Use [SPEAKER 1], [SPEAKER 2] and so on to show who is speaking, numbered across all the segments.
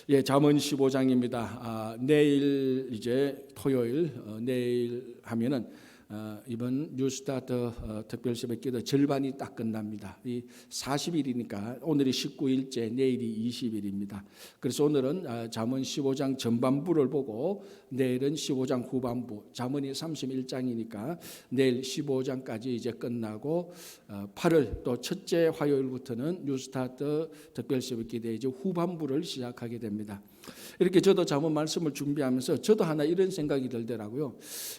[SPEAKER 1] 예, 잠언 15장입니다. 내일 이제 토요일 내일 하면은 이번 뉴스타트 특별 새벽기도 절반이 딱 끝납니다. 이 40일이니까 오늘이 19일째, 내일이 20일입니다. 그래서 오늘은 잠언 15장 전반부를 보고 내일은 15장 후반부, 잠언이 31장이니까 내일 15장까지 이제 끝나고 8월 또 첫째 화요일부터는 뉴스타트 특별 새벽기도 이제 후반부를 시작하게 됩니다. 이렇게 저도 잠언 말씀을 준비하면서 저도 하나 이런 생각이 들더라고요.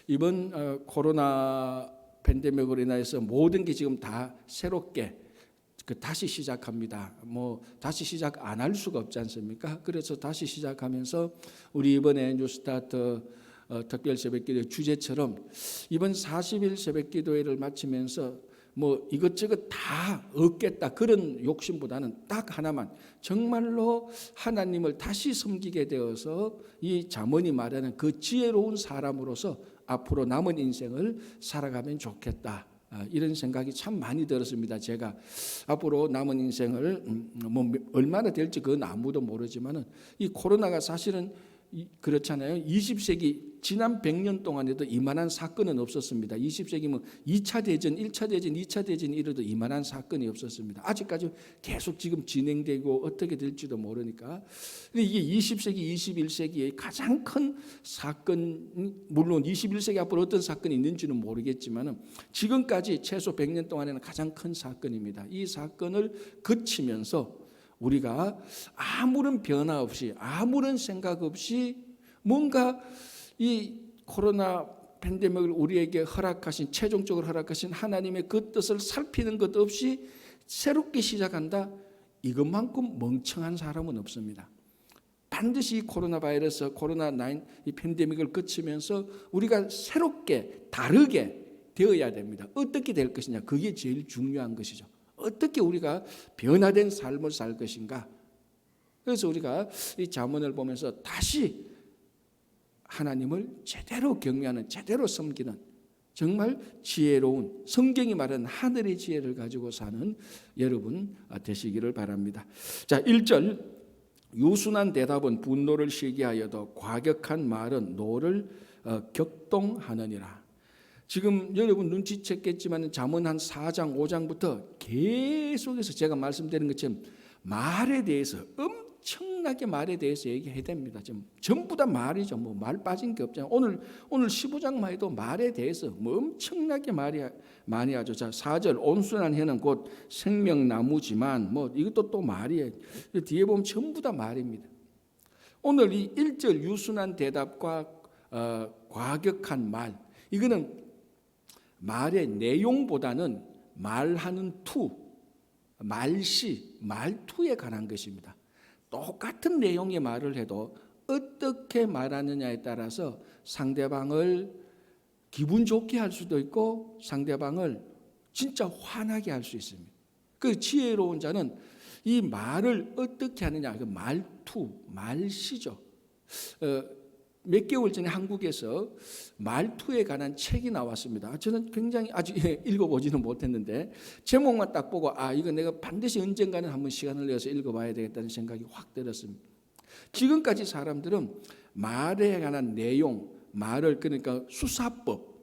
[SPEAKER 1] 이번 코로나 팬데믹으로 인해서 모든 게 지금 다 새롭게 다시 시작합니다. 다시 시작 안 할 수가 없지 않습니까? 그래서 다시 시작하면서 우리 이번에 뉴스타트 특별 새벽기도 주제처럼 이번 40일 새벽기도회를 마치면서 이것저것 다 얻겠다 그런 욕심보다는 딱 하나만, 정말로 하나님을 다시 섬기게 되어서 이 잠언이 말하는 그 지혜로운 사람으로서 앞으로 남은 인생을 살아가면 좋겠다, 이런 생각이 참 많이 들었습니다. 제가 앞으로 남은 인생을 얼마나 될지 그건 아무도 모르지만은 이 코로나가 사실은 그렇잖아요. 20세기 지난 100년 동안에도 이만한 사건은 없었습니다. 20세기면 2차 대전, 1차 대전, 2차 대전 이래도 이만한 사건이 없었습니다. 아직까지 계속 지금 진행되고 어떻게 될지도 모르니까. 이게 20세기, 21세기의 가장 큰 사건, 물론 21세기 앞으로 어떤 사건이 있는지는 모르겠지만 지금까지 최소 100년 동안에는 가장 큰 사건입니다. 이 사건을 거치면서 우리가 아무런 변화 없이, 아무런 생각 없이 뭔가 이 코로나 팬데믹을 우리에게 허락하신, 최종적으로 허락하신 하나님의 그 뜻을 살피는 것 없이 새롭게 시작한다, 이것만큼 멍청한 사람은 없습니다. 반드시 이 코로나 바이러스, 코로나9 이 팬데믹을 거치면서 우리가 새롭게 다르게 되어야 됩니다. 어떻게 될 것이냐, 그게 제일 중요한 것이죠. 어떻게 우리가 변화된 삶을 살 것인가. 그래서 우리가 이 잠언을 보면서 다시 하나님을 제대로 경외하는, 제대로 섬기는, 정말 지혜로운, 성경이 말하는 하늘의 지혜를 가지고 사는 여러분 되시기를 바랍니다. 자, 1절, 유순한 대답은 분노를 시기하여도 과격한 말은 노를 격동하느니라. 지금 여러분 눈치챘겠지만 잠언 한 4장 5장부터 계속해서 제가 말씀드린 것처럼 말에 대해서, 엄청나게 말에 대해서 얘기해야 됩니다. 전부 다 말이죠. 말 빠진 게 없잖아요. 오늘 15장만 해도 말에 대해서 엄청나게 많이 하죠. 자, 4절, 온순한 혀는 곧 생명나무지만, 이것도 또 말이에요. 뒤에 보면 전부 다 말입니다. 오늘 이 1절 유순한 대답과 과격한 말, 이거는 말의 내용보다는 말하는 투, 말씨, 말투에 관한 것입니다. 똑같은 내용의 말을 해도 어떻게 말하느냐에 따라서 상대방을 기분 좋게 할 수도 있고 상대방을 진짜 화나게 할 수 있습니다. 그 지혜로운 자는 이 말을 어떻게 하느냐, 그 말투, 말씨죠. 몇 개월 전에 한국에서 말투에 관한 책이 나왔습니다. 저는 굉장히 아직 읽어보지는 못했는데 제목만 딱 보고 이거 내가 반드시 언젠가는 한번 시간을 내서 읽어봐야 되겠다는 생각이 확 들었습니다. 지금까지 사람들은 말에 관한 내용, 말을, 그러니까 수사법,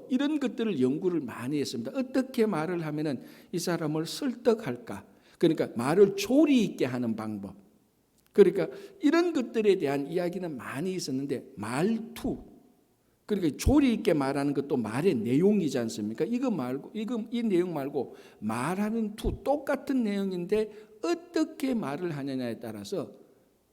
[SPEAKER 1] 이런 것들을 연구를 많이 했습니다. 어떻게 말을 하면은 이 사람을 설득할까? 그러니까 말을 조리 있게 하는 방법. 그러니까 이런 것들에 대한 이야기는 많이 있었는데 말투, 그러니까 조리 있게 말하는 것도 말의 내용이지 않습니까? 이 내용 말고 말하는 투, 똑같은 내용인데 어떻게 말을 하느냐에 따라서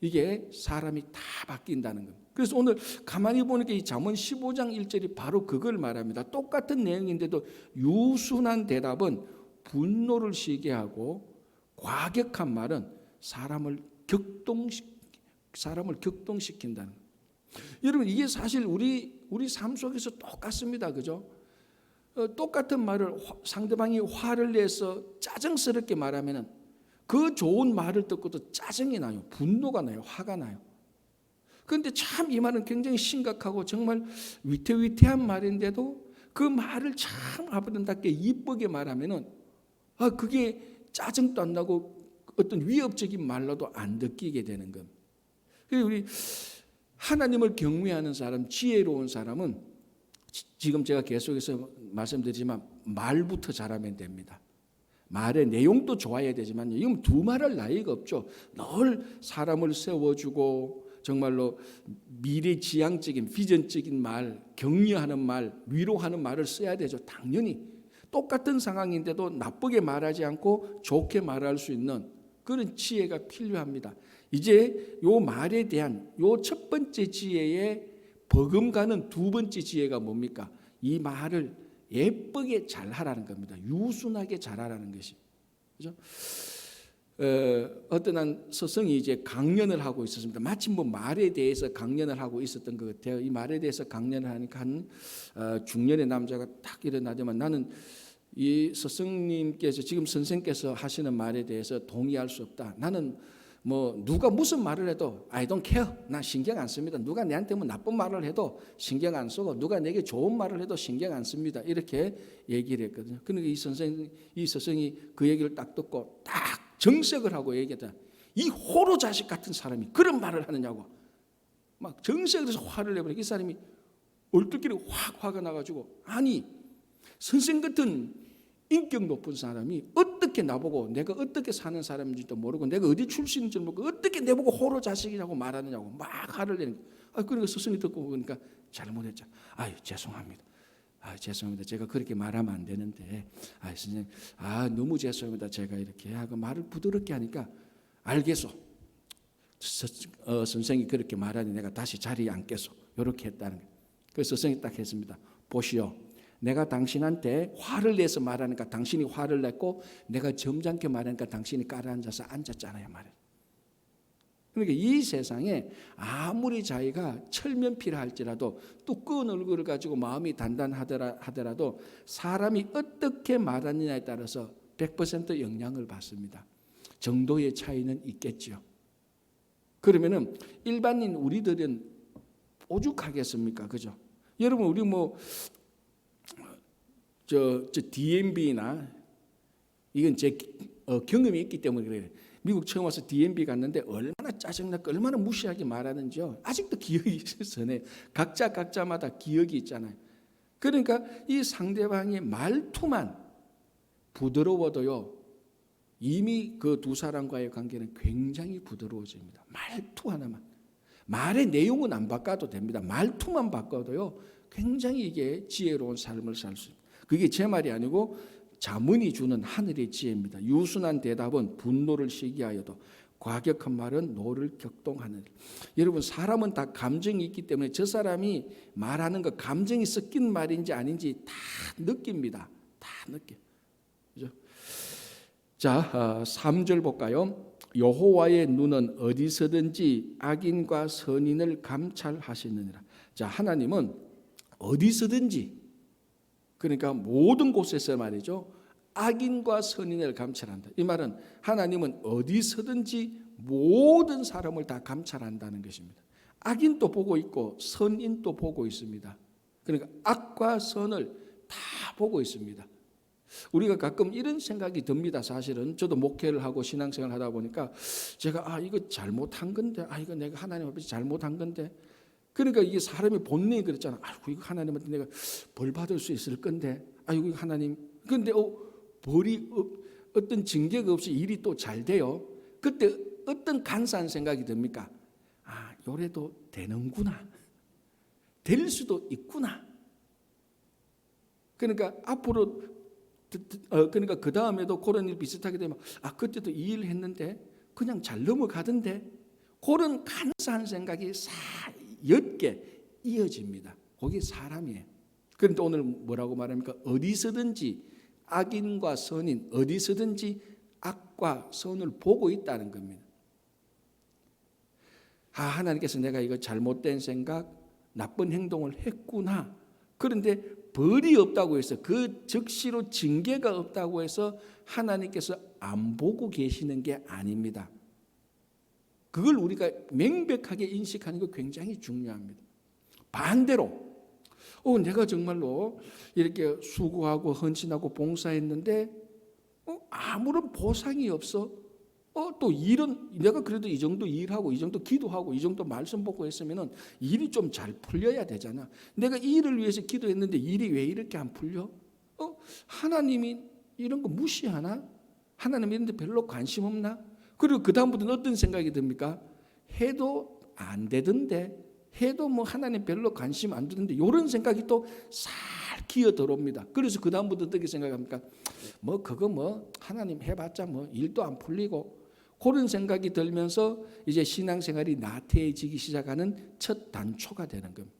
[SPEAKER 1] 이게 사람이 다 바뀐다는 겁니다. 그래서 오늘 가만히 보니까 이 잠언 15장 1절이 바로 그걸 말합니다. 똑같은 내용인데도 유순한 대답은 분노를 시게 하고 과격한 말은 사람을 격동시킨다는 거예요. 여러분, 이게 사실 우리 삶 속에서 똑같습니다. 그죠? 똑같은 말을 상대방이 화를 내서 짜증스럽게 말하면 그 좋은 말을 듣고도 짜증이 나요. 분노가 나요. 화가 나요. 그런데 참 이 말은 굉장히 심각하고 정말 위태위태한 말인데도 그 말을 참 아름답게 이쁘게 말하면 그게 짜증도 안 나고 어떤 위협적인 말로도 안 느끼게 되는 것. 그래서 우리 하나님을 경외하는 사람, 지혜로운 사람은 지금 제가 계속해서 말씀드리지만 말부터 잘하면 됩니다. 말의 내용도 좋아야 되지만 이건 두말할 나위가 없죠. 늘 사람을 세워주고 정말로 미래지향적인 비전적인 말, 격려하는 말, 위로하는 말을 써야 되죠. 당연히 똑같은 상황인데도 나쁘게 말하지 않고 좋게 말할 수 있는 그런 지혜가 필요합니다. 이제 요 말에 대한 요 첫 번째 지혜에 버금가는 두 번째 지혜가 뭡니까? 이 말을 예쁘게 잘하라는 겁니다. 유순하게 잘하라는 것이. 그죠? 어떤 한 스승이 이제 강연을 하고 있었습니다. 마침 뭐 말에 대해서 강연을 하고 있었던 것 같아요. 이 말에 대해서 강연을 하니까 한 중년의 남자가 딱 일어나더만 나는 이 스승님께서 지금 선생께서 하시는 말에 대해서 동의할 수 없다. 나는 뭐 누가 무슨 말을 해도 I don't care. 나 신경 안 씁니다. 누가 내한테 뭐 나쁜 말을 해도 신경 안 쓰고 누가 내게 좋은 말을 해도 신경 안 씁니다. 이렇게 얘기를 했거든요. 그러니까 이 스승이 그 얘기를 딱 듣고 딱 정색을 하고 얘기했다. 이 호로 자식 같은 사람이 그런 말을 하느냐고 막 정색을 해서 화를 내버리고 이 사람이 얼떨결에 확 화가 나가지고 아니 선생 같은 인격 높은 사람이 어떻게 나보고 내가 어떻게 사는 사람인지도 모르고 내가 어디 출신인지도 모르고 어떻게 내보고 호로 자식이라고 말하느냐고 막 화를 내는 거예요. 그러니까 스승이 듣고 보니까 잘못했죠. 아유 죄송합니다. 죄송합니다. 제가 그렇게 말하면 안 되는데 선생님 너무 죄송합니다. 제가 이렇게 하고 말을 부드럽게 하니까 알겠소. 선생이 그렇게 말하니 내가 다시 자리에 앉겠소. 이렇게 했다는 거예요. 그래서 선생이 딱 했습니다. 보시오. 내가 당신한테 화를 내서 말하니까 당신이 화를 냈고 내가 점잖게 말하니까 당신이 깔아앉아서 앉았잖아요. 말이에요. 그러니까 이 세상에 아무리 자기가 철면피라 할지라도 두꺼운 얼굴을 가지고 마음이 단단하더라도 사람이 어떻게 말하느냐에 따라서 100% 영향을 받습니다. 정도의 차이는 있겠죠. 그러면은 일반인 우리들은 오죽하겠습니까? 그죠? 여러분 우리 저 DMB나 이건 제 경험이 있기 때문에 그래요. 미국 처음 와서 DMB 갔는데 얼마나 짜증나고 얼마나 무시하게 말하는지요. 아직도 기억이 있어요. 각자마다 기억이 있잖아요. 그러니까 이 상대방의 말투만 부드러워도요. 이미 그 두 사람과의 관계는 굉장히 부드러워집니다. 말투 하나만. 말의 내용은 안 바꿔도 됩니다. 말투만 바꿔도요. 굉장히 이게 지혜로운 삶을 살 수 있습니다. 그게 제 말이 아니고 자문이 주는 하늘의 지혜입니다. 유순한 대답은 분노를 시기하여도 과격한 말은 노를 격동하는. 여러분 사람은 다 감정이 있기 때문에 저 사람이 말하는 거 감정이 섞인 말인지 아닌지 다 느낍니다. 다 느껴. 그죠? 자, 3절 볼까요? 여호와의 눈은 어디서든지 악인과 선인을 감찰하시느니라. 자, 하나님은 어디서든지 그러니까 모든 곳에서 말이죠. 악인과 선인을 감찰한다. 이 말은 하나님은 어디서든지 모든 사람을 다 감찰한다는 것입니다. 악인도 보고 있고 선인도 보고 있습니다. 그러니까 악과 선을 다 보고 있습니다. 우리가 가끔 이런 생각이 듭니다. 사실은 저도 목회를 하고 신앙생활 하다 보니까 제가 이거 잘못한 건데 이거 내가 하나님 앞에서 잘못한 건데 그러니까 이게 사람의 본능이 그랬잖아. 이거 하나님한테 내가 벌 받을 수 있을 건데 이거 하나님 근데 벌이 어떤 징계가 없이 일이 또 잘 돼요. 그때 어떤 간사한 생각이 듭니까? 요래도 되는구나. 될 수도 있구나. 그러니까 앞으로 그러니까 그 다음에도 그런 일 비슷하게 되면 그때도 이 일 했는데 그냥 잘 넘어가던데 그런 간사한 생각이 옅게 이어집니다. 그게 사람이에요. 그런데 오늘 뭐라고 말합니까? 어디서든지 악인과 선인 어디서든지 악과 선을 보고 있다는 겁니다. 하나님께서 내가 이거 잘못된 생각, 나쁜 행동을 했구나. 그런데 벌이 없다고 해서 그 즉시로 징계가 없다고 해서 하나님께서 안 보고 계시는 게 아닙니다. 그걸 우리가 명백하게 인식하는 거 굉장히 중요합니다. 반대로 내가 정말로 이렇게 수고하고 헌신하고 봉사했는데 아무런 보상이 없어. 또 일은 내가 그래도 이 정도 일하고 이 정도 기도하고 이 정도 말씀 보고 했으면은 일이 좀 잘 풀려야 되잖아. 내가 이 일을 위해서 기도했는데 일이 왜 이렇게 안 풀려? 하나님이 이런 거 무시하나? 하나님 이런 데 별로 관심 없나? 그리고 그 다음부터는 어떤 생각이 듭니까? 해도 안 되던데, 해도 뭐 하나님 별로 관심 안 두는데, 이런 생각이 또 살 기어 들어옵니다. 그래서 그 다음부터 어떻게 생각합니까? 뭐 그거 뭐 하나님 해봤자 뭐 일도 안 풀리고, 그런 생각이 들면서 이제 신앙생활이 나태해지기 시작하는 첫 단초가 되는 겁니다.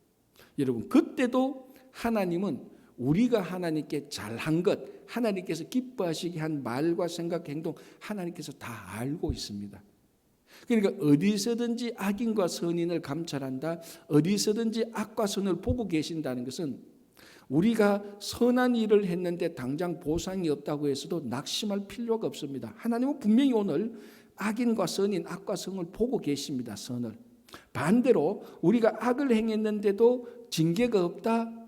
[SPEAKER 1] 여러분, 그때도 하나님은 우리가 하나님께 잘한 것, 하나님께서 기뻐하시게 한 말과 생각, 행동, 하나님께서 다 알고 있습니다. 그러니까 어디서든지 악인과 선인을 감찰한다, 어디서든지 악과 선을 보고 계신다는 것은 우리가 선한 일을 했는데 당장 보상이 없다고 해서도 낙심할 필요가 없습니다. 하나님은 분명히 오늘 악인과 선인, 악과 성을 보고 계십니다. 선을. 반대로 우리가 악을 행했는데도 징계가 없다,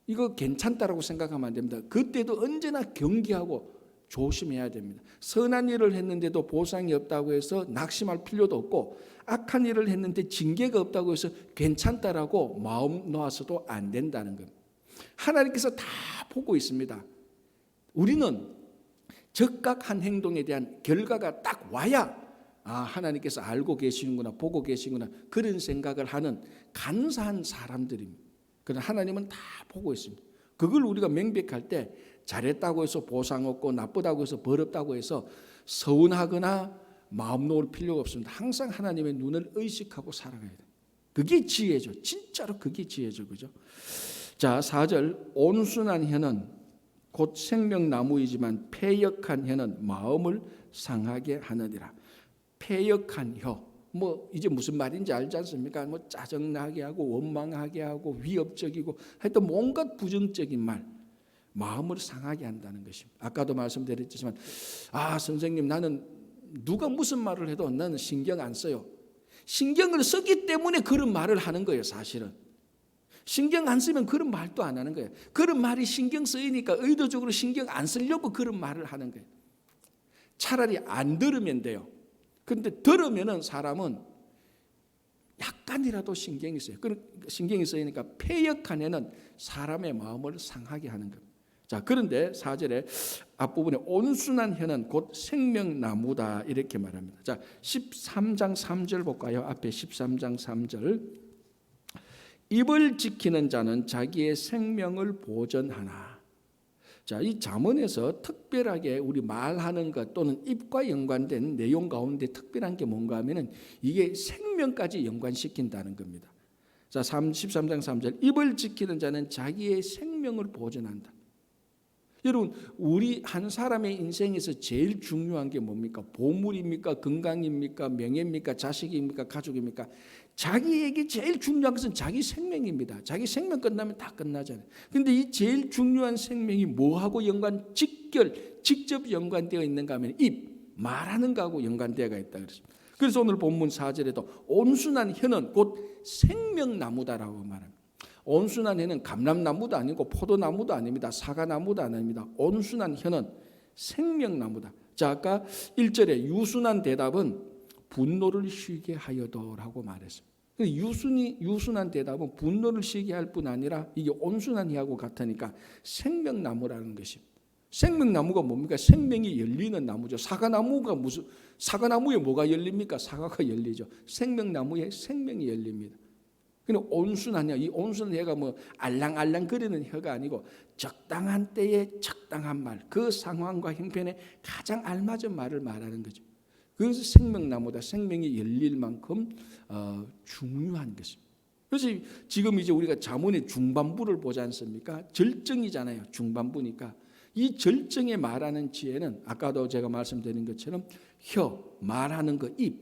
[SPEAKER 1] 이거 괜찮다라고 생각하면 안 됩니다. 그때도 언제나 경계하고 조심해야 됩니다. 선한 일을 했는데도 보상이 없다고 해서 낙심할 필요도 없고, 악한 일을 했는데 징계가 없다고 해서 괜찮다라고 마음 놓아서도 안 된다는 겁니다. 하나님께서 다 보고 있습니다. 우리는 적각 한 행동에 대한 결과가 딱 와야 하나님께서 알고 계시는구나, 보고 계시는구나, 그런 생각을 하는 간사한 사람들입니다. 그러나 하나님은 다 보고 있습니다. 그걸 우리가 명백할 때 잘했다고 해서 보상 없고 나쁘다고 해서 벌 없다고 해서 서운하거나 마음 놓을 필요가 없습니다. 항상 하나님의 눈을 의식하고 살아가야 돼요. 그게 지혜죠. 진짜로 그게 지혜죠. 그죠? 자, 4절, 온순한 혀는 곧 생명나무이지만 패역한 혀는 마음을 상하게 하느니라. 패역한 혀, 뭐 이제 무슨 말인지 알지 않습니까? 뭐 짜증나게 하고 원망하게 하고 위협적이고 하여튼 뭔가 부정적인 말, 마음을 상하게 한다는 것입니다. 아까도 말씀드렸지만 선생님, 나는 누가 무슨 말을 해도 나는 신경 안 써요. 신경을 쓰기 때문에 그런 말을 하는 거예요. 사실은 신경 안 쓰면 그런 말도 안 하는 거예요. 그런 말이 신경 쓰이니까 의도적으로 신경 안 쓰려고 그런 말을 하는 거예요. 차라리 안 들으면 돼요. 그런데 들으면은 사람은 약간이라도 신경이 써요. 신경이 쓰이니까 패역한 애는 사람의 마음을 상하게 하는 겁니다. 자, 그런데 4절에 앞부분에 온순한 혀는 곧 생명나무다 이렇게 말합니다. 자, 13장 3절 볼까요? 앞에 13장 3절. 입을 지키는 자는 자기의 생명을 보전하나. 자, 이 잠언에서 특별하게 우리 말하는 것 또는 입과 연관된 내용 가운데 특별한 게 뭔가 하면은 이게 생명까지 연관시킨다는 겁니다. 자, 13장 3절. 입을 지키는 자는 자기의 생명을 보전한다. 여러분, 우리 한 사람의 인생에서 제일 중요한 게 뭡니까? 보물입니까? 건강입니까? 명예입니까? 자식입니까? 가족입니까? 자기에게 제일 중요한 것은 자기 생명입니다. 자기 생명 끝나면 다 끝나잖아요. 그런데 이 제일 중요한 생명이 뭐하고 직접 연관되어 있는가 하면 입, 말하는 거하고 연관되어 있다 그랬습니다. 그래서 오늘 본문 4절에도 온순한 혀는 곧 생명나무다라고 말합니다. 온순한 혀는 감람나무도 아니고 포도나무도 아닙니다. 사과나무도 아닙니다. 온순한 혀는 생명나무다. 자, 아까 1절에 유순한 대답은 분노를 쉬게 하여도라고 말했습니다. 유순한 대답은 분노를 쉬게 할 뿐 아니라 이게 온순한 혀하고 같으니까 생명나무라는 것입니다. 생명나무가 뭡니까? 생명이 열리는 나무죠. 사과나무에 뭐가 열립니까? 사과가 열리죠. 생명나무에 생명이 열립니다. 그러니까 온순한 혀, 이 온순한 혀가 뭐 알랑알랑 거리는 혀가 아니고 적당한 때에 적당한 말, 그 상황과 형편에 가장 알맞은 말을 말하는 거죠. 그래서 생명나무다. 생명이 열릴 만큼 중요한 것입니다. 그래서 지금 이제 우리가 잠언의 중반부를 보지 않습니까? 절정이잖아요. 중반부니까 이 절정에 말하는 지혜는 아까도 제가 말씀드린 것처럼 혀, 말하는 거, 입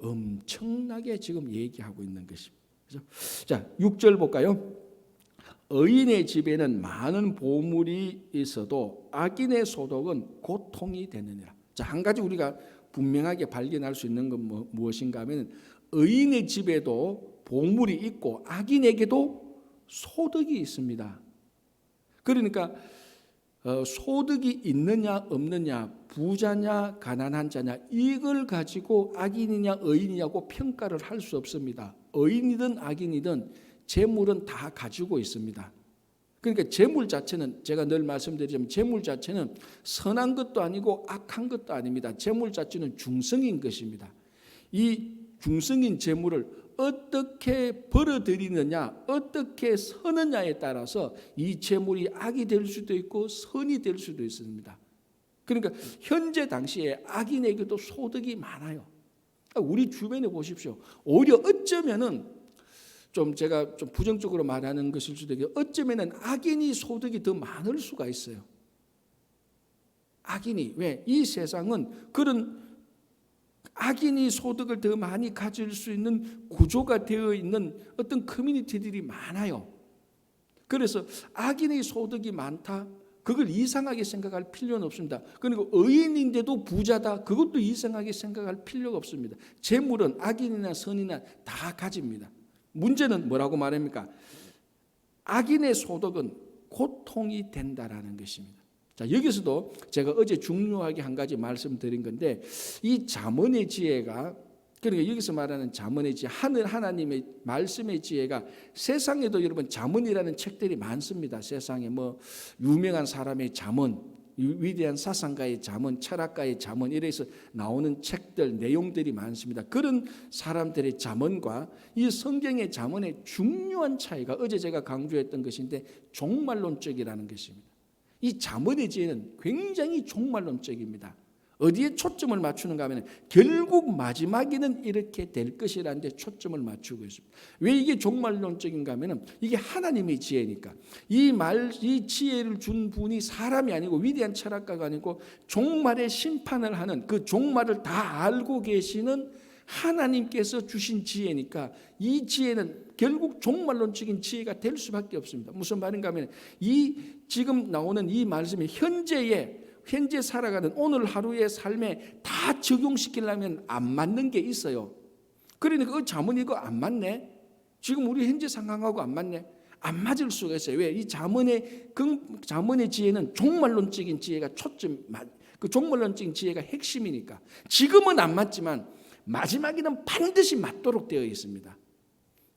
[SPEAKER 1] 엄청나게 지금 얘기하고 있는 것입니다. 그렇죠? 자, 6절 볼까요? 의인의 집에는 많은 보물이 있어도 악인의 소득은 고통이 되느니라. 자, 한 가지 우리가 분명하게 발견할 수 있는 건 무엇인가 하면 의인의 집에도 보물이 있고 악인에게도 소득이 있습니다. 그러니까 소득이 있느냐 없느냐, 부자냐 가난한 자냐, 이걸 가지고 악인이냐 의인이냐고 평가를 할 수 없습니다. 의인이든 악인이든 재물은 다 가지고 있습니다. 그러니까 재물 자체는, 제가 늘 말씀드리지만 재물 자체는 선한 것도 아니고 악한 것도 아닙니다. 재물 자체는 중성인 것입니다. 이 중성인 재물을 어떻게 벌어들이느냐, 어떻게 서느냐에 따라서 이 재물이 악이 될 수도 있고 선이 될 수도 있습니다. 그러니까 현재 당시에 악인에게도 소득이 많아요. 우리 주변에 보십시오. 오히려 어쩌면은 제가 좀 부정적으로 말하는 것일 수도 있고, 어쩌면은 악인이 소득이 더 많을 수가 있어요. 악인이, 왜? 이 세상은 그런 악인이 소득을 더 많이 가질 수 있는 구조가 되어 있는 어떤 커뮤니티들이 많아요. 그래서 악인의 소득이 많다, 그걸 이상하게 생각할 필요는 없습니다. 그리고 의인인데도 부자다, 그것도 이상하게 생각할 필요가 없습니다. 재물은 악인이나 선이나 다 가집니다. 문제는 뭐라고 말합니까? 악인의 소득은 고통이 된다라는 것입니다. 자, 여기서도 제가 어제 중요하게 한 가지 말씀드린 건데, 이 잠언의 지혜가, 그러니까 여기서 말하는 잠언의 지혜, 하나님의 말씀의 지혜가, 세상에도 여러분 잠언이라는 책들이 많습니다. 세상에 뭐 유명한 사람의 잠언, 위대한 사상가의 잠언, 철학가의 잠언, 이래서 나오는 책들, 내용들이 많습니다. 그런 사람들의 잠언과 이 성경의 잠언의 중요한 차이가, 어제 제가 강조했던 것인데, 종말론적이라는 것입니다. 이 잠언의 지혜는 굉장히 종말론적입니다. 어디에 초점을 맞추는가 하면 결국 마지막에는 이렇게 될 것이라는 데 초점을 맞추고 있습니다. 왜 이게 종말론적인가 하면 이게 하나님의 지혜니까. 이 지혜를 준 분이 사람이 아니고 위대한 철학가가 아니고 종말의 심판을 하는, 그 종말을 다 알고 계시는 하나님께서 주신 지혜니까, 이 지혜는 결국 종말론적인 지혜가 될 수밖에 없습니다. 무슨 말인가 하면, 이 지금 나오는 이 말씀이 현재 살아가는 오늘 하루의 삶에 다 적용시키려면 안 맞는 게 있어요. 그러니까 잠언 이거 안 맞네, 지금 우리 현재 상황하고 안 맞네, 안 맞을 수가 있어요. 왜? 이 잠언의 지혜는 종말론적인 지혜가 그 종말론적인 지혜가 핵심이니까. 지금은 안 맞지만 마지막에는 반드시 맞도록 되어 있습니다.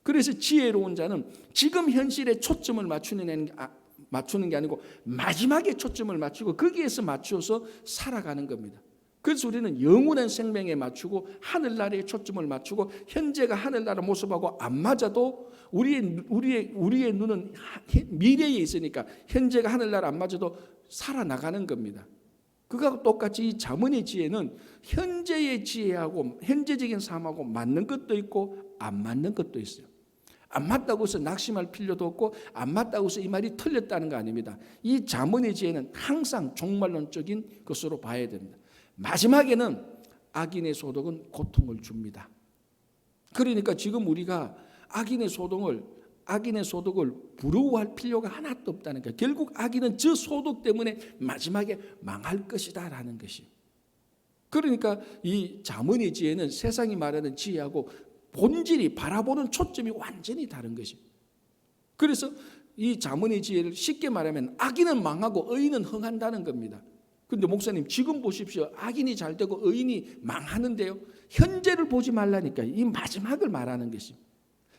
[SPEAKER 1] 그래서 지혜로운 자는 지금 현실에 초점을 맞추는 게 아니고 마지막에 초점을 맞추고 거기에서 맞추어서 살아가는 겁니다. 그래서 우리는 영원한 생명에 맞추고 하늘나라에 초점을 맞추고, 현재가 하늘나라 모습하고 안 맞아도 우리의 눈은 미래에 있으니까 현재가 하늘나라 안 맞아도 살아나가는 겁니다. 그거하고 똑같이 이 잠언의 지혜는 현재의 지혜하고 현재적인 삶하고 맞는 것도 있고 안 맞는 것도 있어요. 안 맞다고 해서 낙심할 필요도 없고, 안 맞다고 해서 이 말이 틀렸다는 거 아닙니다. 이 잠언의 지혜는 항상 종말론적인 것으로 봐야 됩니다. 마지막에는 악인의 소득은 고통을 줍니다. 그러니까 지금 우리가 악인의 소득을 부러워할 필요가 하나도 없다는 거예요. 결국 악인은 저 소득 때문에 마지막에 망할 것이다라는 것이. 그러니까 이 잠언의 지혜는 세상이 말하는 지혜하고 본질이, 바라보는 초점이 완전히 다른 것입니다. 그래서 이 잠언의 지혜를 쉽게 말하면 악인은 망하고 의인은 흥한다는 겁니다. 그런데 목사님, 지금 보십시오. 악인이 잘 되고 의인이 망하는데요. 현재를 보지 말라니까, 이 마지막을 말하는 것입니다.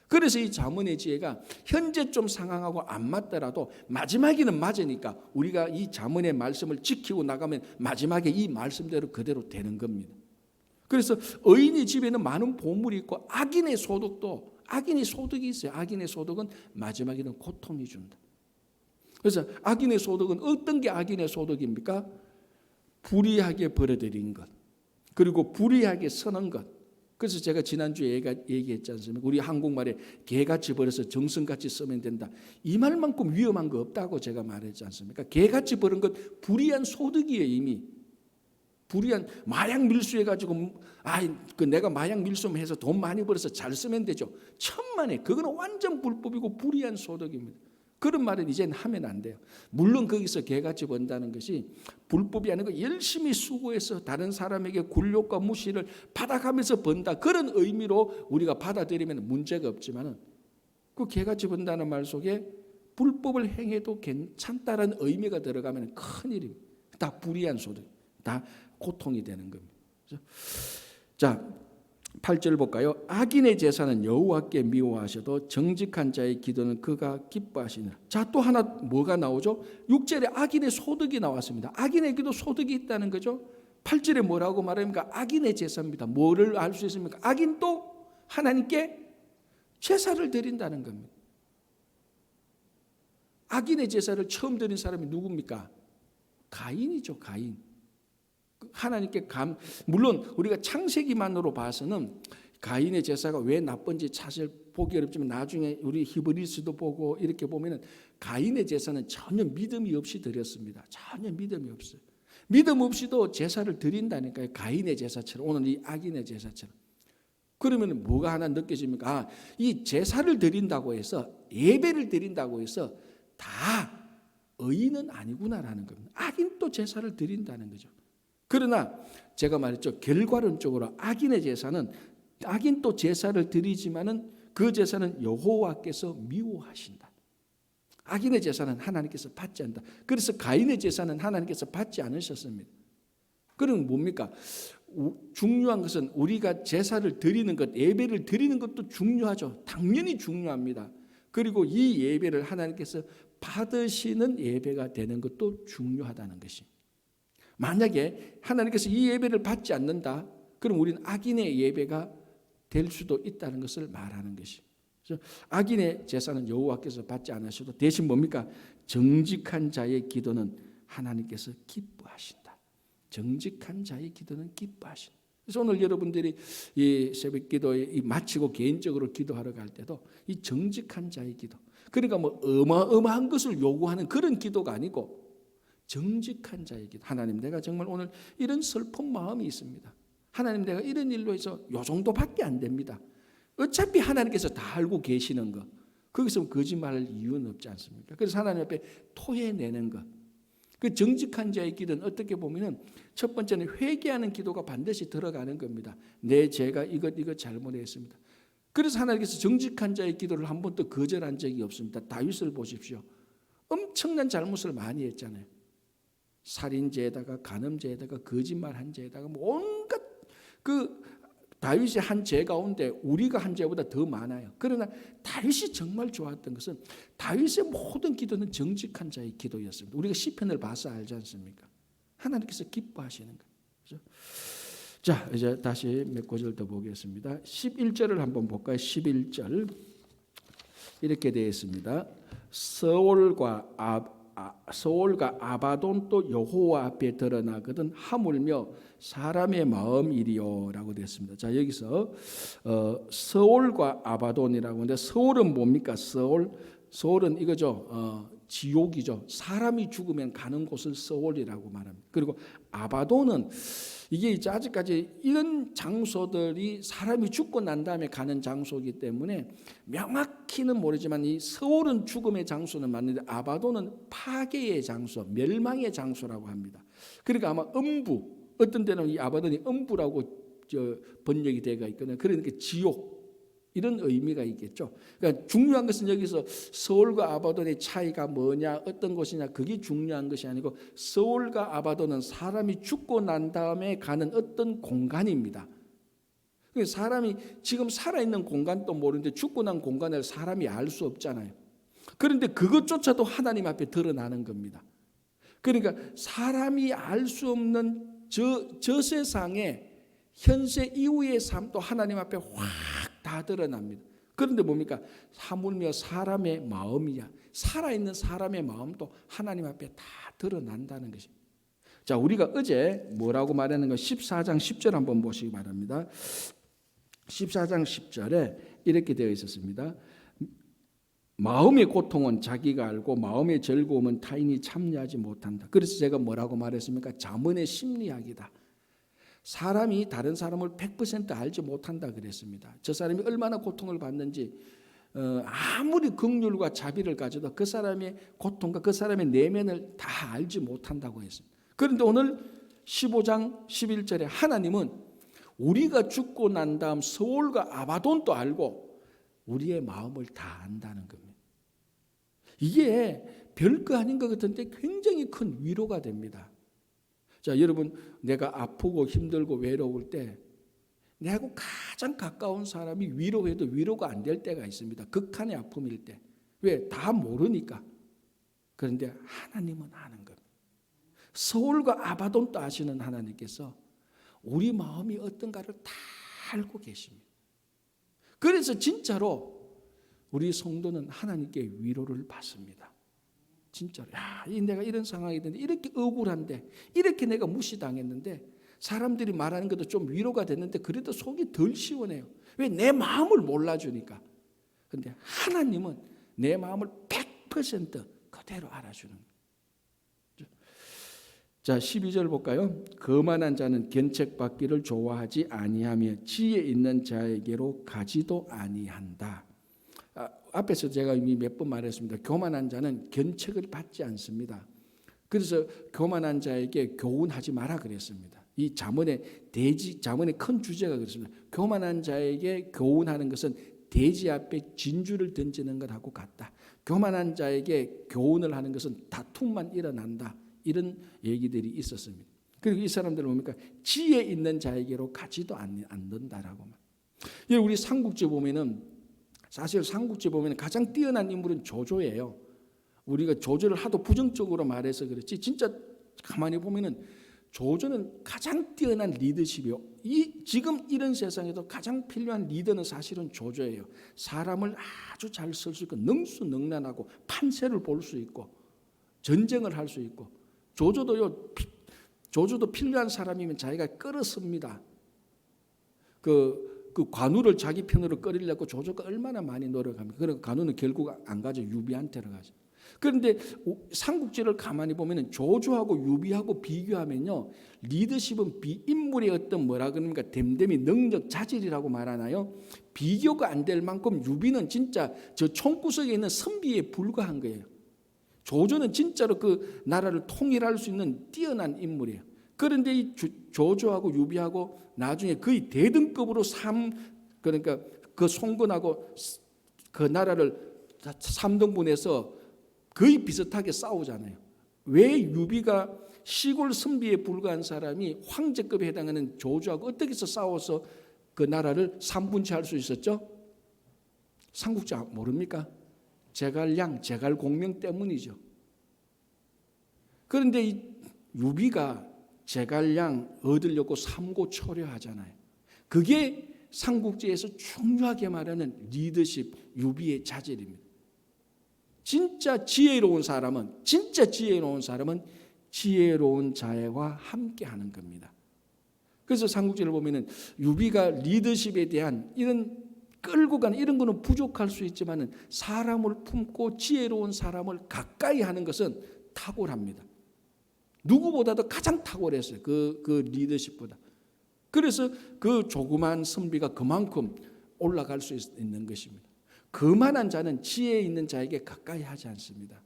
[SPEAKER 1] 그래서 이 잠언의 지혜가 현재 좀 상황하고 안 맞더라도 마지막에는 맞으니까 우리가 이 잠언의 말씀을 지키고 나가면 마지막에 이 말씀대로 그대로 되는 겁니다. 그래서 의인의 집에는 많은 보물이 있고, 악인의 소득이 있어요. 악인의 소득은 마지막에는 고통이 준다. 그래서 악인의 소득은 어떤 게 악인의 소득입니까? 불의하게 벌어들인 것, 그리고 불의하게 서는 것. 그래서 제가 지난주에 얘기했지 않습니까? 우리 한국말에 개같이 벌어서 정성같이 쓰면 된다. 이 말만큼 위험한 거 없다고 제가 말했지 않습니까? 개같이 버는 것 불의한 소득이에요. 이미 불의한 마약 밀수해가지고 내가 마약 밀수해서 돈 많이 벌어서 잘 쓰면 되죠. 천만에 그거는 완전 불법이고 불의한 소득입니다. 그런 말은 이제는 하면 안 돼요. 물론 거기서 개같이 번다는 것이 불법이 아니고 열심히 수고해서 다른 사람에게 굴욕과 무시를 받아가면서 번다, 그런 의미로 우리가 받아들이면 문제가 없지만은, 그 개같이 번다는 말 속에 불법을 행해도 괜찮다는 의미가 들어가면 큰일입니다. 다 불의한 소득, 다 고통이 되는 겁니다. 자, 8절 볼까요? 악인의 제사는 여호와께 미워하셔도 정직한 자의 기도는 그가 기뻐하시니라. 자, 또 하나 뭐가 나오죠? 6절에 악인의 소득이 나왔습니다. 악인에게도 소득이 있다는 거죠. 8절에 뭐라고 말합니까? 악인의 제사입니다. 뭐를 알 수 있습니까? 악인도 하나님께 제사를 드린다는 겁니다. 악인의 제사를 처음 드린 사람이 누굽니까? 가인이죠. 가인. 하나님께 물론 우리가 창세기만으로 봐서는 가인의 제사가 왜 나쁜지 사실 보기 어렵지만 나중에 우리 히브리서도 보고 이렇게 보면은 가인의 제사는 전혀 믿음이 없이 드렸습니다. 전혀 믿음이 없어요. 믿음 없이도 제사를 드린다니까요. 가인의 제사처럼, 오늘 이 악인의 제사처럼. 그러면 뭐가 하나 느껴집니까? 이 제사를 드린다고 해서, 예배를 드린다고 해서 다 의인은 아니구나라는 겁니다. 악인도 제사를 드린다는 거죠. 그러나 제가 말했죠. 결과론적으로 악인의 제사는, 악인도 제사를 드리지만은 그 제사는 여호와께서 미워하신다. 악인의 제사는 하나님께서 받지 않는다. 그래서 가인의 제사는 하나님께서 받지 않으셨습니다. 그럼 뭡니까? 중요한 것은 우리가 제사를 드리는 것, 예배를 드리는 것도 중요하죠. 당연히 중요합니다. 그리고 이 예배를 하나님께서 받으시는 예배가 되는 것도 중요하다는 것입니다. 만약에 하나님께서 이 예배를 받지 않는다, 그럼 우리는 악인의 예배가 될 수도 있다는 것을 말하는 것입니다. 그래서 악인의 제사는 여호와께서 받지 않으셔도 대신 뭡니까? 정직한 자의 기도는 하나님께서 기뻐하신다. 정직한 자의 기도는 기뻐하신다. 그래서 오늘 여러분들이 이 새벽 기도에 마치고 개인적으로 기도하러 갈 때도 이 정직한 자의 기도, 그러니까 뭐 어마어마한 것을 요구하는 그런 기도가 아니고 정직한 자의 기도. 하나님, 내가 정말 오늘 이런 슬픈 마음이 있습니다. 하나님, 내가 이런 일로 해서 요 정도밖에 안 됩니다. 어차피 하나님께서 다 알고 계시는 것, 거기서 거짓말할 이유는 없지 않습니까? 그래서 하나님 앞에 토해내는 것, 그 정직한 자의 기도는 어떻게 보면은 첫 번째는 회개하는 기도가 반드시 들어가는 겁니다. 내 죄가 이것 잘못했습니다. 그래서 하나님께서 정직한 자의 기도를 한 번도 거절한 적이 없습니다. 다윗을 보십시오. 엄청난 잘못을 많이 했잖아요. 살인죄에다가 간음죄에다가 거짓말한 죄에다가 온갖 그 다윗이 한 죄 가운데 우리가 한 죄보다 더 많아요. 그러나 다윗이 정말 좋았던 것은 다윗의 모든 기도는 정직한 자의 기도였습니다. 우리가 시편을 봐서 알지 않습니까? 하나님께서 기뻐하시는 거죠. 자, 이제 다시 몇 구절 더 보겠습니다. 11절을 한번 볼까요? 11절 이렇게 되어 있습니다. 서올과 아바돈도 여호와 앞에 드러나거든 하물며 사람의 마음이리요라고 됐습니다. 자, 여기서 서올과 아바돈이라고 하는데, 서올은 뭡니까? 서올은 이거죠. 지옥이죠. 사람이 죽으면 가는 곳을 서올이라고 말합니다. 그리고 아바돈은 이게 이제 아직까지 이런 장소들이 사람이 죽고 난 다음에 가는 장소이기 때문에 명확히는 모르지만 이 서울은 죽음의 장소는 맞는데 아바돈은 파괴의 장소, 멸망의 장소라고 합니다. 그러니까 아마 음부, 어떤 때는 이 아바돈이 음부라고 번역이 되어 있거든요. 그러니까 지옥, 이런 의미가 있겠죠. 그러니까 중요한 것은 여기서 서울과 아바돈의 차이가 뭐냐, 어떤 곳이냐, 그게 중요한 것이 아니고 서울과 아바돈은 사람이 죽고 난 다음에 가는 어떤 공간입니다. 사람이 지금 살아있는 공간도 모르는데 죽고 난 공간을 사람이 알 수 없잖아요. 그런데 그것조차도 하나님 앞에 드러나는 겁니다. 그러니까 사람이 알 수 없는 저 세상에 현세 이후의 삶도 하나님 앞에 확 다 드러납니다. 그런데 뭡니까? 하물며 사람의 마음이야. 살아있는 사람의 마음도 하나님 앞에 다 드러난다는 것입니다. 자, 우리가 어제 뭐라고 말하는 거 14장 10절 한번 보시기 바랍니다. 14장 10절에 이렇게 되어 있었습니다. 마음의 고통은 자기가 알고 마음의 즐거움은 타인이 참여하지 못한다. 그래서 제가 뭐라고 말했습니까? 잠언의 심리학이다. 사람이 다른 사람을 100% 알지 못한다 그랬습니다. 저 사람이 얼마나 고통을 받는지 아무리 긍휼과 자비를 가져도 그 사람의 고통과 그 사람의 내면을 다 알지 못한다고 했습니다. 그런데 오늘 15장 11절에 하나님은 우리가 죽고 난 다음 서울과 아바돈도 알고 우리의 마음을 다 안다는 겁니다. 이게 별거 아닌 것 같은데 굉장히 큰 위로가 됩니다. 자, 여러분, 내가 아프고 힘들고 외로울 때 내하고 가장 가까운 사람이 위로해도 위로가 안 될 때가 있습니다. 극한의 아픔일 때. 왜? 다 모르니까. 그런데 하나님은 아는 겁니다. 서울과 아바돈도 아시는 하나님께서 우리 마음이 어떤가를 다 알고 계십니다. 그래서 진짜로 우리 성도는 하나님께 위로를 받습니다. 진짜로. 야, 내가 이런 상황이 됐는데, 이렇게 억울한데, 이렇게 내가 무시당했는데, 사람들이 말하는 것도 좀 위로가 됐는데 그래도 속이 덜 시원해요. 왜? 내 마음을 몰라주니까. 그런데 하나님은 내 마음을 100% 그대로 알아주는 거예요. 자, 12절 볼까요? 거만한 자는 견책받기를 좋아하지 아니하며 지혜 있는 자에게로 가지도 아니한다. 앞에서 제가 이미 몇 번 말했습니다. 교만한 자는 견책을 받지 않습니다. 그래서 교만한 자에게 교훈하지 마라 그랬습니다. 이 잠언의 큰 주제가 그렇습니다. 교만한 자에게 교훈하는 것은 돼지 앞에 진주를 던지는 것하고 같다. 교만한 자에게 교훈을 하는 것은 다툼만 일어난다. 이런 얘기들이 있었습니다. 그리고 이 사람들은 뭡니까? 지혜 있는 자에게로 가지도 않는다라고. 우리 삼국지 보면은, 사실 삼국지 보면 가장 뛰어난 인물은 조조예요. 우리가 조조를 하도 부정적으로 말해서 그렇지, 진짜 가만히 보면은 조조는 가장 뛰어난 리더십이요. 지금 이런 세상에도 가장 필요한 리더는 사실은 조조예요. 사람을 아주 잘 쓸 수 있고, 능수능란하고, 판세를 볼 수 있고, 전쟁을 할 수 있고. 조조도 필요한 사람이면 자기가 끌었습니다. 그 관우를 자기 편으로 끌으려고 조조가 얼마나 많이 노력합니까? 그리고 관우는 결국 안 가죠. 유비한테로 가죠. 그런데 삼국지를 가만히 보면 조조하고 유비하고 비교하면요, 리더십은 인물의 어떤 뭐라 그럽니까? 됨됨이 능력 자질이라고 말하나요? 비교가 안 될 만큼 유비는 진짜 저 총구석에 있는 선비에 불과한 거예요. 조조는 진짜로 그 나라를 통일할 수 있는 뛰어난 인물이에요. 그런데 이 조조하고 유비하고 나중에 거의 대등급으로 그러니까 그 송건하고 그 나라를 3등분해서 거의 비슷하게 싸우잖아요. 왜 유비가 시골 선비에 불과한 사람이 황제급에 해당하는 조조하고 어떻게 해서 싸워서 그 나라를 3분치 할 수 있었죠? 삼국지 모릅니까? 제갈공명 때문이죠. 그런데 이 유비가 제갈량 얻으려고 삼고초려하잖아요. 그게 삼국지에서 중요하게 말하는 리더십, 유비의 자질입니다. 진짜 지혜로운 사람은 지혜로운 자와 함께하는 겁니다. 그래서 삼국지를 보면은 유비가 리더십에 대한 이런 끌고 가는 이런 거는 부족할 수 있지만은 사람을 품고 지혜로운 사람을 가까이 하는 것은 탁월합니다. 누구보다도 가장 탁월했어요. 그 리더십보다. 그래서 그 조그만 선비가 그만큼 올라갈 수 있는 것입니다. 거만한 자는 지혜 있는 자에게 가까이 하지 않습니다.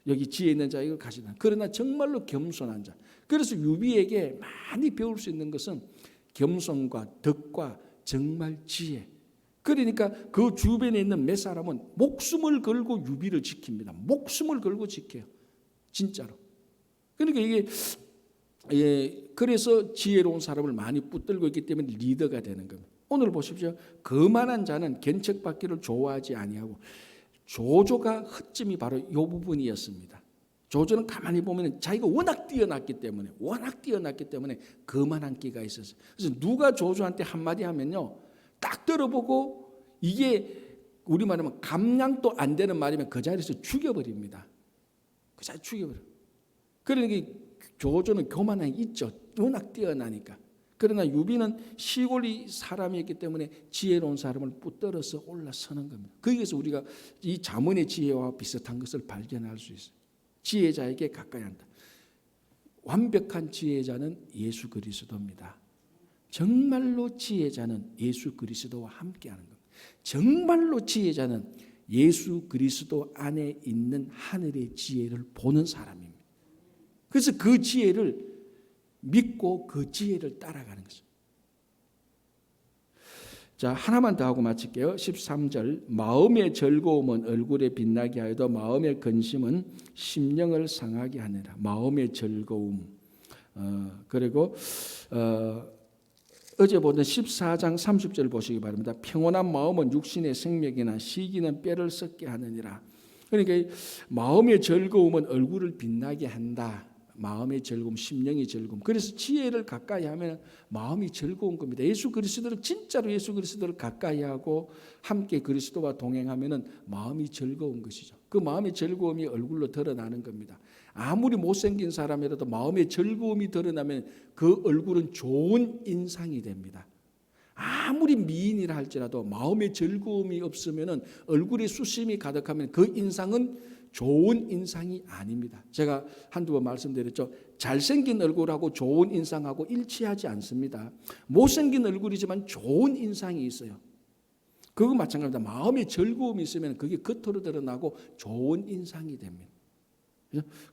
[SPEAKER 1] 여기 지혜 있는 자에게 가시다. 그러나 정말로 겸손한 자. 그래서 유비에게 많이 배울 수 있는 것은 겸손과 덕과 정말 지혜. 그러니까 그 주변에 있는 몇 사람은 목숨을 걸고 유비를 지킵니다. 목숨을 걸고 지켜요. 진짜로. 그러니까 이게 그래서 지혜로운 사람을 많이 붙들고 있기 때문에 리더가 되는 겁니다. 오늘 보십시오. 거만한 자는 견책받기를 좋아하지 아니하고, 조조가 허점이 바로 이 부분이었습니다. 조조는 가만히 보면 자기가 워낙 뛰어났기 때문에 거만한 끼가 있었어요. 그래서 누가 조조한테 한마디 하면요, 딱 들어보고 이게 우리 말하면 감량도 안 되는 말이면 그 자리에서 죽여버립니다. 그 자리에 죽여버려요. 그러니까 조조는 교만함이 있죠. 워낙 뛰어나니까. 그러나 유비는 시골이 사람이었기 때문에 지혜로운 사람을 붙들어서 올라서는 겁니다. 거기에서 우리가 이 잠언의 지혜와 비슷한 것을 발견할 수 있어요. 지혜자에게 가까이 한다. 완벽한 지혜자는 예수 그리스도입니다. 정말로 지혜자는 예수 그리스도와 함께하는 겁니다. 정말로 지혜자는 예수 그리스도 안에 있는 하늘의 지혜를 보는 사람입니다. 그래서 그 지혜를 믿고 그 지혜를 따라가는 것입니다. 자, 하나만 더 하고 마칠게요. 13절. 마음의 즐거움은 얼굴에 빛나게 하여도 마음의 근심은 심령을 상하게 하느라. 마음의 즐거움. 그리고 어제 보던 14장 30절 보시기 바랍니다. 평온한 마음은 육신의 생명이나 시기는 뼈를 썩게 하느니라. 그러니까 마음의 즐거움은 얼굴을 빛나게 한다. 마음의 즐거움, 심령의 즐거움. 그래서 지혜를 가까이 하면 마음이 즐거운 겁니다. 예수 그리스도를 진짜로 예수 그리스도를 가까이 하고 함께 그리스도와 동행하면은 마음이 즐거운 것이죠. 그 마음의 즐거움이 얼굴로 드러나는 겁니다. 아무리 못생긴 사람이라도 마음의 즐거움이 드러나면 그 얼굴은 좋은 인상이 됩니다. 아무리 미인이라 할지라도 마음의 즐거움이 없으면은 얼굴에 수심이 가득하면 그 인상은 좋은 인상이 아닙니다. 제가 한두 번 말씀드렸죠. 잘생긴 얼굴하고 좋은 인상하고 일치하지 않습니다. 못생긴 얼굴이지만 좋은 인상이 있어요. 그거 마찬가지입니다. 마음의 즐거움이 있으면 그게 겉으로 드러나고 좋은 인상이 됩니다.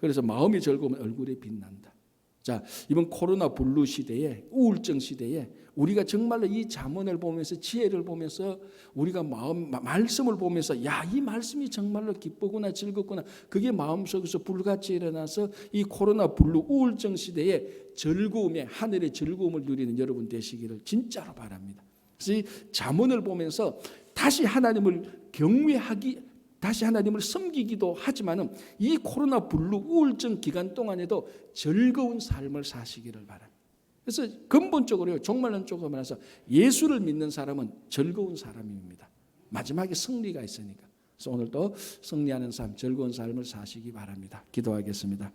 [SPEAKER 1] 그래서 마음의 즐거움은 얼굴에 빛난다. 자, 이번 코로나 블루 시대에, 우울증 시대에 우리가 정말로 이 잠언을 보면서 지혜를 보면서 우리가 말씀을 보면서 야, 이 말씀이 정말로 기쁘구나 즐겁구나, 그게 마음속에서 불같이 일어나서 이 코로나 블루 우울증 시대에 즐거움에, 하늘의 즐거움을 누리는 여러분 되시기를 진짜로 바랍니다. 그래서 이 잠언을 보면서 다시 하나님을 경외하기, 다시 하나님을 섬기기도 하지만은 이 코로나 블루 우울증 기간 동안에도 즐거운 삶을 사시기를 바랍니다. 그래서 근본적으로요, 종말론적으로 말해서 예수를 믿는 사람은 즐거운 사람입니다. 마지막에 승리가 있으니까. 그래서 오늘도 승리하는 삶, 즐거운 삶을 사시기 바랍니다. 기도하겠습니다.